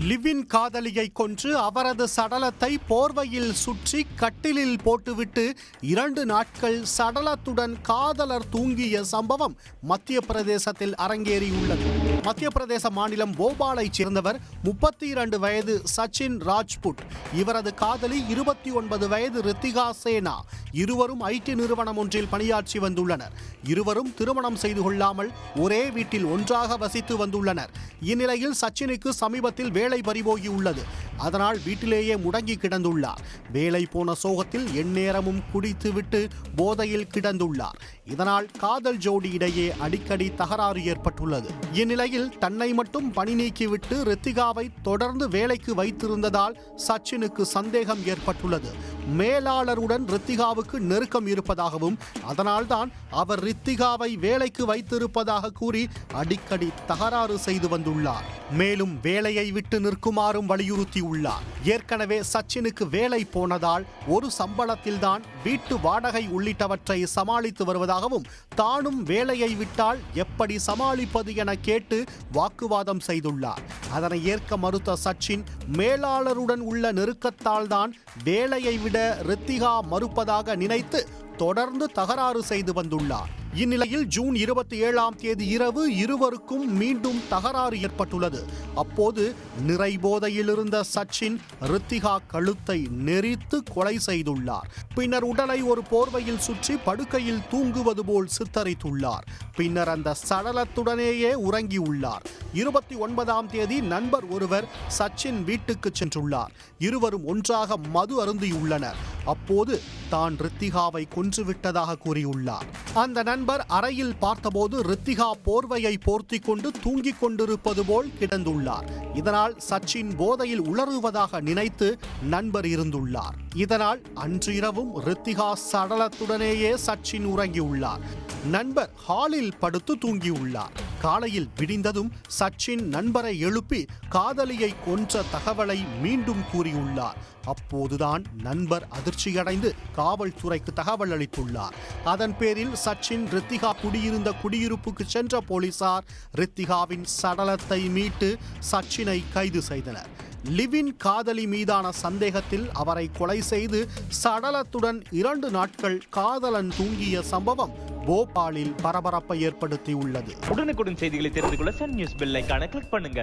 Live-in காதலியை கொன்று அவரது சடலத்தை போர்வையில் சுற்றி கட்டிலில் போட்டுவிட்டு 2 நாட்கள் சடலத்துடன் காதலர் தூங்கிய சம்பவம் மத்திய பிரதேசத்தில் அரங்கேறியுள்ளது. மத்திய பிரதேச மாநிலம் போபாலைச் சேர்ந்தவர் 32 வயது சச்சின் ராஜ்புட். இவரது காதலி 29 வயது ரித்திகா சேனா. இருவரும் ஐடி நிறுவனம் ஒன்றில் பணியாற்றி வந்துள்ளனர். இருவரும் திருமணம் செய்து கொள்ளாமல் ஒரே வீட்டில் ஒன்றாக வசித்து வந்துள்ளனர். இந்நிலையில் சச்சினுக்கு சமீபத்தில் வேலை பறிபோகியுள்ளது. அதனால் வீட்டிலேயே முடங்கி கிடந்துள்ளார். வேலை போன சோகத்தில் எந்நேரமும் குடித்துவிட்டு போதையில் கிடந்துள்ளார். இதனால் காதல் ஜோடி இடையே அடிக்கடி தகராறு ஏற்பட்டுள்ளது. இந்நிலையில் தன்னை மட்டும் பணி நீக்கிவிட்டு ரித்திகாவை தொடர்ந்து வேலைக்கு வைத்திருந்ததால் சச்சினுக்கு சந்தேகம் ஏற்பட்டுள்ளது. மேலாளருடன் ரித்திகாவுக்கு நெருக்கம் இருப்பதாகவும் அதனால்தான் அவர் ரித்திகாவை வேலைக்கு வைத்திருப்பதாக கூறி அடிக்கடி தகராறு செய்து வந்துள்ளார். மேலும் வேலையை விட்டு நிற்குமாறும் வலியுறுத்தியுள்ளார். ஏற்கனவே சச்சினுக்கு வேலை போனதால் ஒரு சம்பளத்தில்தான் வீட்டு வாடகை உள்ளிட்டவற்றை சமாளித்து வருவதாகவும் தானும் வேலையை விட்டால் எப்படி சமாளிப்பது என கேட்டு வாக்குவாதம் செய்துள்ளார். அதனை ஏற்க மறுத்த சச்சின் மேலாளருடன் உள்ள நெருக்கத்தால் தான் வேலையை விட ரித்திகா மறுப்பதாக நினைத்து தொடர்ந்து தகராறு செய்து வந்துள்ளார். இந்நிலையில் ஜூன் 27ஆம் தேதி இரவு இருவருக்கும் மீண்டும் தகராறு ஏற்பட்டுள்ளது. அப்போது நிறைபோதையில் இருந்த சச்சின் ரித்திகா கழுத்தை நெரித்து கொலை செய்துள்ளார். பின்னர் உடலை ஒரு போர்வையில் சுற்றி படுக்கையில் தூங்குவது போல் சித்தரித்துள்ளார். பின்னர் அந்த சடலத்துடனேயே உறங்கியுள்ளார். 29ஆம் தேதி நண்பர் ஒருவர் சச்சின் வீட்டுக்கு சென்றுள்ளார். இருவரும் ஒன்றாக மது அருந்தியுள்ளனர். அப்போது தான் ரித்திகாவை கொன்றுவிட்டதாக கூறியுள்ளார். அந்த நண்பர் அறையில் பார்த்தபோது ரித்திகா போர்வையை போர்த்தி கொண்டு தூங்கிக் கொண்டிருப்பது போல் கிடந்துள்ளார். இதனால் சச்சின் போதையில் உளறுவதாக நினைத்து நண்பர் இருந்துள்ளார். இதனால் அன்று இரவும் ரித்திகா சடலத்துடனேயே சச்சின் உறங்கியுள்ளார். நண்பர் ஹாலில் படுத்து தூங்கியுள்ளார். காலையில் விடிந்ததும் சச்சின் நண்பரை எழுப்பி காதலியை கொன்ற தகவலை மீண்டும் கூறியுள்ளார். அப்போதுதான் நண்பர் அதிர்ச்சியடைந்து காவல்துறைக்கு தகவல் அளித்துள்ளார். அதன் பேரில் சச்சின் ரித்திகா குடியிருந்த குடியிருப்புக்கு சென்ற போலீசார் ரித்திகாவின் சடலத்தை மீட்டு சச்சினை கைது செய்தனர். லிவின் காதலி மீதான சந்தேகத்தில் அவரை கொலை செய்து சடலத்துடன் 2 நாட்கள் காதலன் தூங்கிய சம்பவம் போபாலில் பரபரப்பை ஏற்படுத்தியுள்ளது. உடனுக்குடன் செய்திகளை தெரிந்து கொள்ள சன் நியூஸ் பெல் ஐகானை கிளிக் பண்ணுங்க.